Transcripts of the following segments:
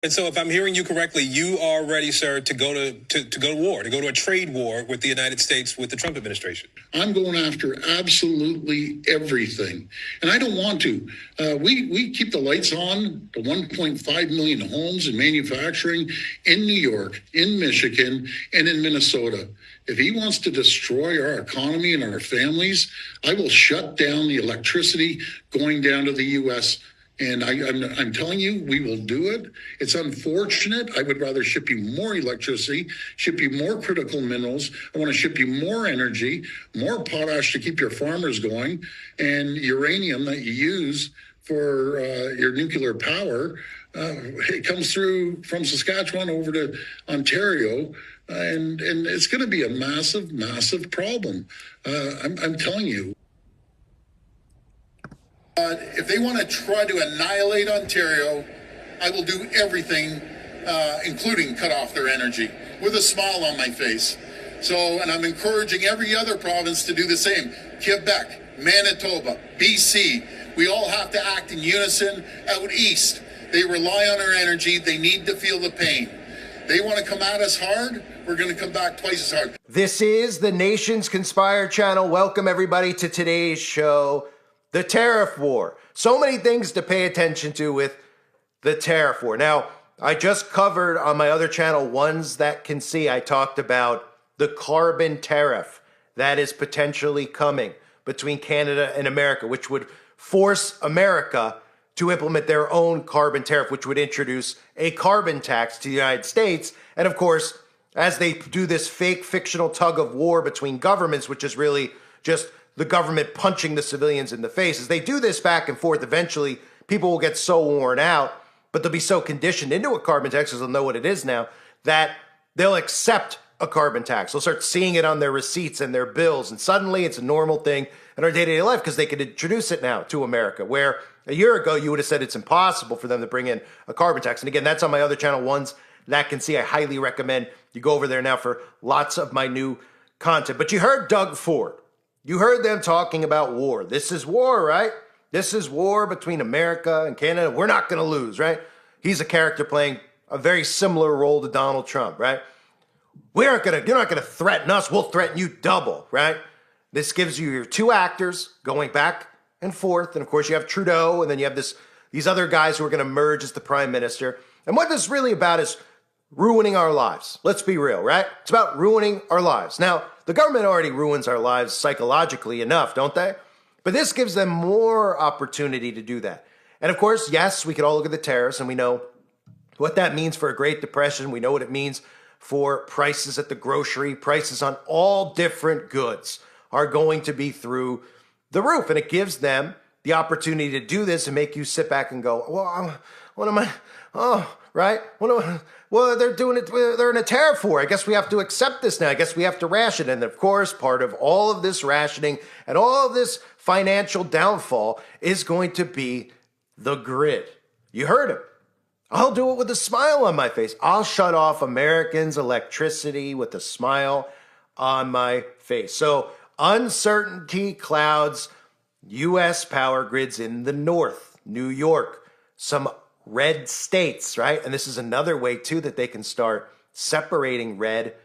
And so if I'm hearing you correctly, you are ready, sir, to go to go to war, to go to a trade war with the United States, with the Trump administration. I'm going after absolutely everything. And I don't want to. We keep the lights on to 1.5 million homes and manufacturing in New York, in Michigan, and in Minnesota. If he wants to destroy our economy and our families, I will shut down the electricity going down to the U.S. And I'm telling you, we will do it. It's unfortunate. I would rather ship you more electricity, ship you more critical minerals. I want to ship you more energy, more potash to keep your farmers going, and uranium that you use for your nuclear power. It comes through from Saskatchewan over to Ontario, and it's going to be a massive, massive problem. I'm telling you. If they want to try to annihilate Ontario, I will do everything, including cut off their energy, with a smile on my face. And I'm encouraging every other province to do the same. Quebec, Manitoba, BC, we all have to act in unison. Out east, they rely on our energy. They need to feel the pain. They want to come at us hard, we're going to come back twice as hard. This is the Nations Conspire channel. Welcome everybody to today's show. The tariff war. So many things to pay attention to with the tariff war. Now, I just covered on my other channel, Ones That Can See, I talked about the carbon tariff that is potentially coming between Canada and America, which would force America to implement their own carbon tariff, which would introduce a carbon tax to the United States. And of course, as they do this fake fictional tug of war between governments, which is really just the government punching the civilians in the face. As they do this back and forth, eventually people will get so worn out, but they'll be so conditioned into a carbon tax, because they'll know what it is now, that they'll accept a carbon tax. They'll start seeing it on their receipts and their bills, and suddenly it's a normal thing in our day-to-day life because they could introduce it now to America, where a year ago you would have said it's impossible for them to bring in a carbon tax. And again, that's on my other channel, Ones That Can See. I highly recommend you go over there now for lots of my new content. But you heard Doug Ford. You heard them talking about war. This is war, right? This is war between America and Canada. We're not going to lose, right? He's a character playing a very similar role to Donald Trump, right? You're not going to threaten us. We'll threaten you double, right? This gives you your two actors going back and forth. And of course you have Trudeau, and then you have these other guys who are going to merge as the prime minister. And what this is really about is ruining our lives. Let's be real, right? It's about ruining our lives. Now, the government already ruins our lives psychologically enough, don't they? But this gives them more opportunity to do that. And of course, yes, we could all look at the tariffs and we know what that means for a Great Depression. We know what it means for prices at the grocery. Prices on all different goods are going to be through the roof. And it gives them the opportunity to do this and make you sit back and go, well, what am I? Oh, right? Well, they're doing it. They're in a tariff war. I guess we have to accept this now. I guess we have to ration. And of course, part of all of this rationing and all of this financial downfall is going to be the grid. You heard him. I'll do it with a smile on my face. I'll shut off Americans' electricity with a smile on my face. So uncertainty clouds U.S. power grids in the north, New York, some red states, right? And this is another way, too, that they can start separating red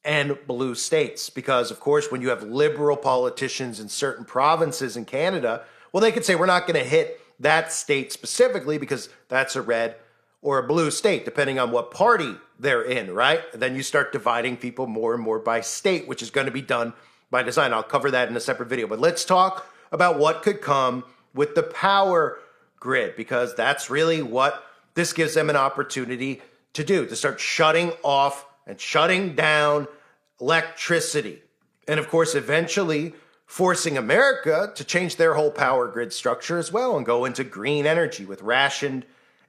and blue states. Because, of course, when you have liberal politicians in certain provinces in Canada, well, they could say, we're not going to hit that state specifically because that's a red or a blue state, depending on what party they're in, right? And then you start dividing people more and more by state, which is going to be done by design. I'll cover that in a separate video. But let's talk about what could come with the power grid, because that's really what this gives them an opportunity to do, to start shutting off and shutting down electricity. And of course, eventually forcing America to change their whole power grid structure as well and go into green energy with rationed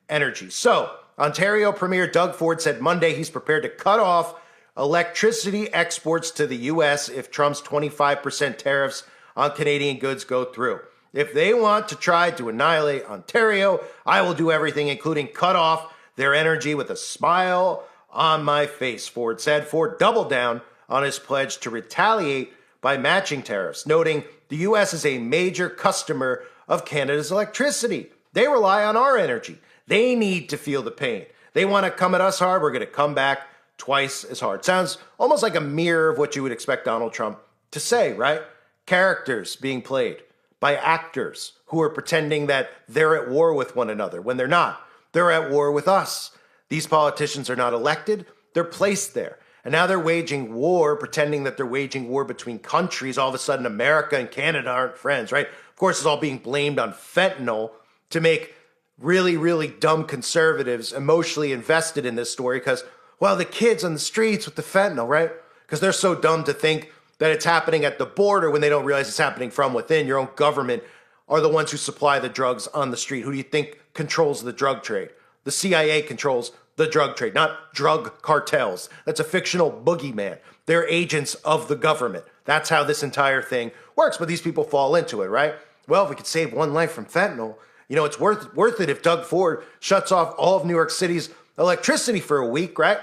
energy. So Ontario Premier Doug Ford said Monday he's prepared to cut off electricity exports to the U.S. if Trump's 25% tariffs on Canadian goods go through. If they want to try to annihilate Ontario, I will do everything, including cut off their energy with a smile on my face, Ford said. Ford doubled down on his pledge to retaliate by matching tariffs, noting the U.S. is a major customer of Canada's electricity. They rely on our energy. They need to feel the pain. They want to come at us hard. We're going to come back twice as hard. Sounds almost like a mirror of what you would expect Donald Trump to say, right? Characters being played by actors who are pretending that they're at war with one another when they're not. They're at war with us. These politicians are not elected. They're placed there. And now they're waging war, pretending that they're waging war between countries. All of a sudden, America and Canada aren't friends, right? Of course, it's all being blamed on fentanyl to make really, really dumb conservatives emotionally invested in this story because, well, the kids on the streets with the fentanyl, right? Because they're so dumb to think that it's happening at the border when they don't realize it's happening from within. Your own government are the ones who supply the drugs on the street. Who do you think controls the drug trade? The CIA controls the drug trade, not drug cartels. That's a fictional boogeyman. They're agents of the government. That's how this entire thing works. But these people fall into it, right? Well, if we could save one life from fentanyl, you know, it's worth it if Doug Ford shuts off all of New York City's electricity for a week, right?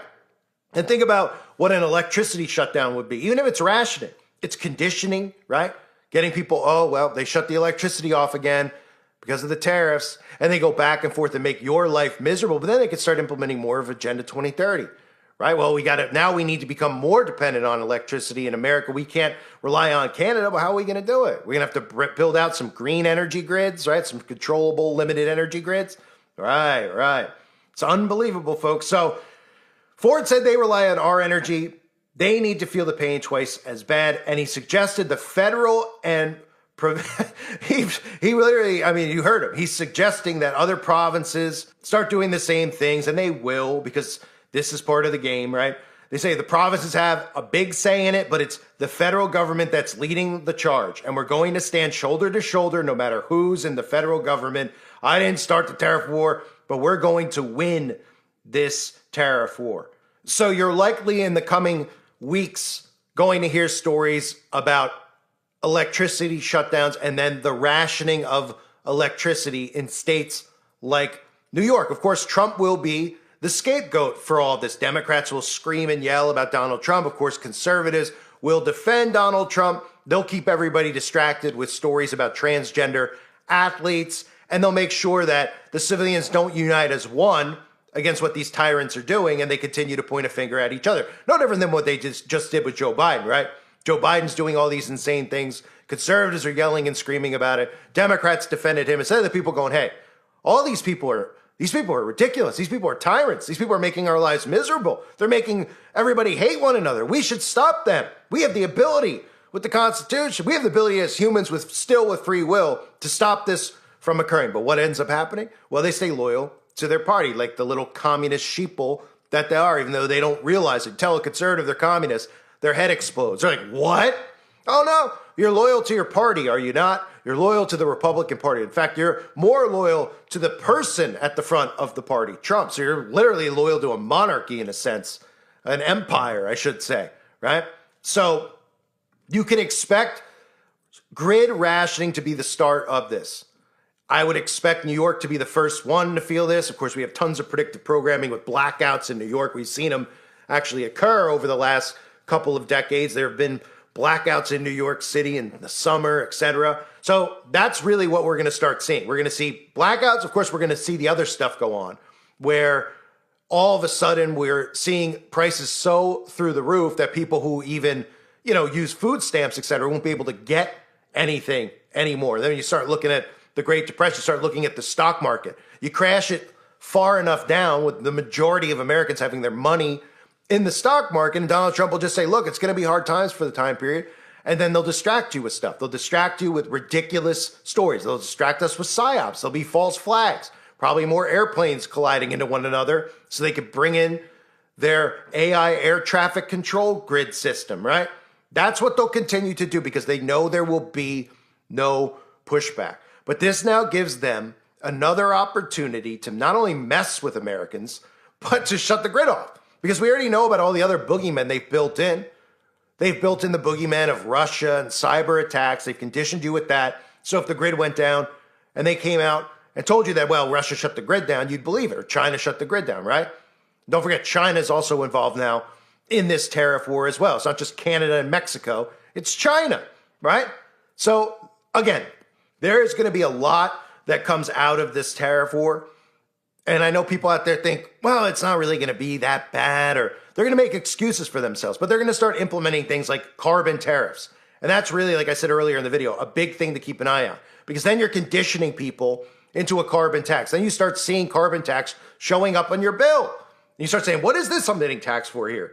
And think about what an electricity shutdown would be. Even if it's rationing, it's conditioning, right? Getting people, oh, well, they shut the electricity off again because of the tariffs, and they go back and forth and make your life miserable. But then they could start implementing more of Agenda 2030, right? Well, now we need to become more dependent on electricity in America. We can't rely on Canada, but how are we going to do it? We're going to have to build out some green energy grids, right? Some controllable, limited energy grids. Right. It's unbelievable, folks. So Ford said they rely on our energy. They need to feel the pain twice as bad. And he suggested the federal and he literally, I mean, you heard him. He's suggesting that other provinces start doing the same things, and they will because this is part of the game, right? They say the provinces have a big say in it, but it's the federal government that's leading the charge. And we're going to stand shoulder to shoulder no matter who's in the federal government. I didn't start the tariff war, but we're going to win this tariff war. So you're likely in the coming weeks going to hear stories about electricity shutdowns and then the rationing of electricity in states like New York. Of course, Trump will be the scapegoat for all of this. Democrats will scream and yell about Donald Trump. Of course, conservatives will defend Donald Trump. They'll keep everybody distracted with stories about transgender athletes, and they'll make sure that the civilians don't unite as one against what these tyrants are doing, and they continue to point a finger at each other. No different than what they just did with Joe Biden, right? Joe Biden's doing all these insane things. Conservatives are yelling and screaming about it. Democrats defended him. Instead of the people going, hey, all these people are ridiculous. These people are tyrants. These people are making our lives miserable. They're making everybody hate one another. We should stop them. We have the ability with the Constitution. We have the ability as humans with free will to stop this from occurring. But what ends up happening? Well, they stay loyal to their party, like the little communist sheeple that they are, even though they don't realize it. Tell a conservative they're communist, their head explodes. They're like, what? Oh, no, you're loyal to your party, are you not? You're loyal to the Republican Party. In fact, you're more loyal to the person at the front of the party, Trump. So you're literally loyal to a monarchy in a sense, an empire, I should say, right? So you can expect grid rationing to be the start of this. I would expect New York to be the first one to feel this. Of course, we have tons of predictive programming with blackouts in New York. We've seen them actually occur over the last couple of decades. There have been blackouts in New York City in the summer, etc. So that's really what we're going to start seeing. We're going to see blackouts. Of course, we're going to see the other stuff go on where all of a sudden we're seeing prices so through the roof that people who even, use food stamps, etc., won't be able to get anything anymore. Then you start looking at the Great Depression, start looking at the stock market. You crash it far enough down with the majority of Americans having their money in the stock market, and Donald Trump will just say, look, it's going to be hard times for the time period, and then they'll distract you with stuff. They'll distract you with ridiculous stories. They'll distract us with psyops. There'll be false flags, probably more airplanes colliding into one another so they could bring in their AI air traffic control grid system, right? That's what they'll continue to do because they know there will be no pushback. But this now gives them another opportunity to not only mess with Americans, but to shut the grid off. Because we already know about all the other boogeymen they've built in. They've built in the boogeyman of Russia and cyber attacks. They've conditioned you with that. So if the grid went down and they came out and told you that, well, Russia shut the grid down, you'd believe it. Or China shut the grid down, right? Don't forget, China is also involved now in this tariff war as well. It's not just Canada and Mexico. It's China, right? So again, there is going to be a lot that comes out of this tariff war. And I know people out there think, well, it's not really going to be that bad, or they're going to make excuses for themselves, but they're going to start implementing things like carbon tariffs. And that's really, like I said earlier in the video, a big thing to keep an eye on, because then you're conditioning people into a carbon tax. Then you start seeing carbon tax showing up on your bill. And you start saying, what is this I'm getting taxed for here?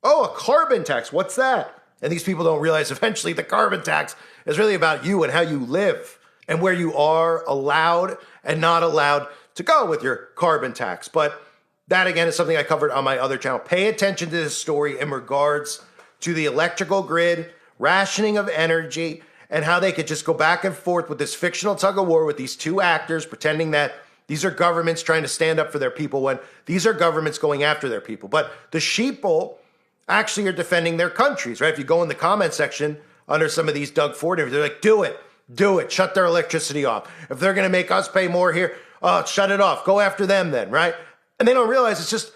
Oh, a carbon tax. What's that? And these people don't realize eventually the carbon tax is really about you and how you live and where you are allowed and not allowed to go with your carbon tax. But that, again, is something I covered on my other channel. Pay attention to this story in regards to the electrical grid, rationing of energy, and how they could just go back and forth with this fictional tug of war with these two actors pretending that these are governments trying to stand up for their people when these are governments going after their people. But the sheeple actually are defending their countries, right? If you go in the comment section under some of these Doug Ford interviews, they're like, do it, shut their electricity off. If they're going to make us pay more here, shut it off. Go after them then, right? And they don't realize it's just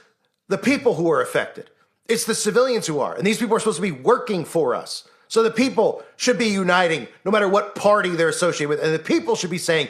the people who are affected. It's the civilians who are. And these people are supposed to be working for us. So the people should be uniting no matter what party they're associated with. And the people should be saying,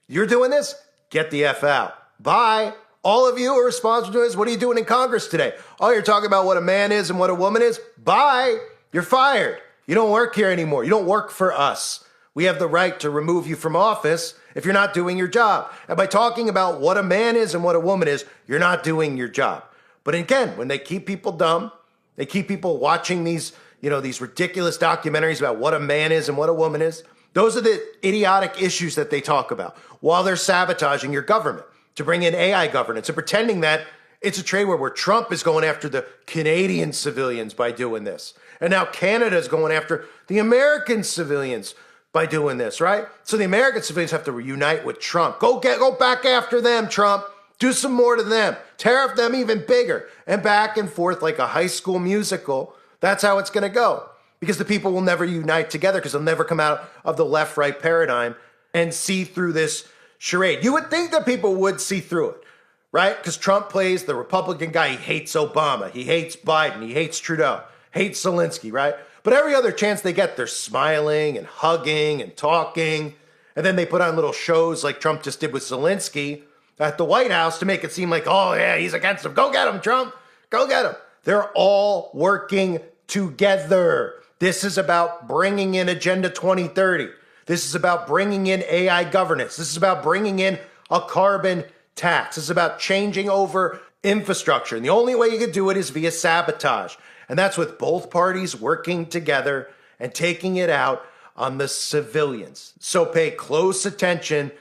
you're doing this? Get the F out. Bye. All of you are responsible for this. What are you doing in Congress today? Oh, you're talking about what a man is and what a woman is? Bye. You're fired. You don't work here anymore. You don't work for us. We have the right to remove you from office if you're not doing your job. And by talking about what a man is and what a woman is, you're not doing your job. But again, when they keep people dumb, they keep people watching these ridiculous documentaries about what a man is and what a woman is. Those are the idiotic issues that they talk about while they're sabotaging your government to bring in AI governance and pretending that it's a trade war where Trump is going after the Canadian civilians by doing this. And now Canada is going after the American civilians by doing this, right? So the American civilians have to reunite with Trump. Go back after them, Trump. Do some more to them. Tariff them even bigger. And back and forth like a high school musical. That's how it's going to go. Because the people will never unite together because they'll never come out of the left-right paradigm and see through this charade. You would think that people would see through it, right? Because Trump plays the Republican guy. He hates Obama. He hates Biden. He hates Trudeau. Hates Zelensky, right? But every other chance they get, they're smiling and hugging and talking. And then they put on little shows like Trump just did with Zelensky at the White House to make it seem like, oh, yeah, he's against him. Go get him, Trump. Go get him. They're all working together. This is about bringing in Agenda 2030. This is about bringing in AI governance. This is about bringing in a carbon tax. This is about changing over infrastructure. And the only way you can do it is via sabotage. And that's with both parties working together and taking it out on the civilians. So pay close attention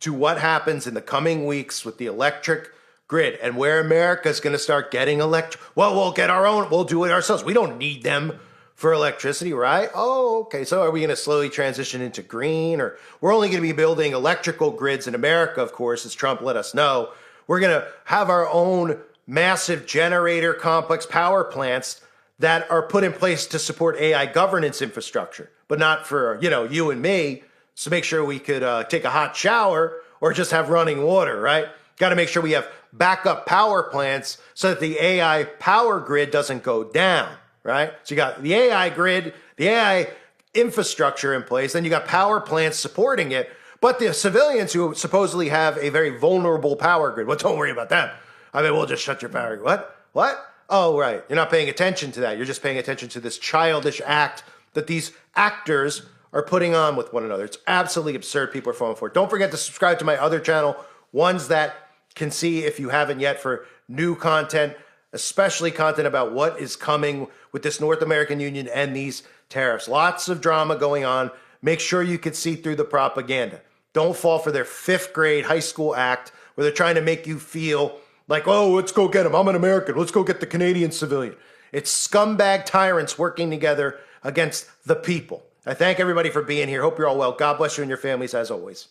to what happens in the coming weeks with the electric grid and where America is going to start getting electric. Well, we'll get our own. We'll do it ourselves. We don't need them for electricity, right? Oh, okay. So are we going to slowly transition into green? Or we're only going to be building electrical grids in America, of course, as Trump let us know. We're going to have our own massive generator complex power plants that are put in place to support AI governance infrastructure, but not for, you and me. So make sure we could take a hot shower or just have running water, right? Got to make sure we have backup power plants so that the AI power grid doesn't go down, right? So you got the AI grid, the AI infrastructure in place, then you got power plants supporting it, but the civilians who supposedly have a very vulnerable power grid, well, don't worry about them. I mean, we'll just shut your power grid. What? Oh, right. You're not paying attention to that. You're just paying attention to this childish act that these actors are putting on with one another. It's absolutely absurd. People are falling for it. Don't forget to subscribe to my other channel, ones that can see, if you haven't yet, for new content, especially content about what is coming with this North American Union and these tariffs. Lots of drama going on. Make sure you can see through the propaganda. Don't fall for their 5th grade high school act where they're trying to make you feel like, oh, let's go get him. I'm an American. Let's go get the Canadian civilian. It's scumbag tyrants working together against the people. I thank everybody for being here. Hope you're all well. God bless you and your families as always.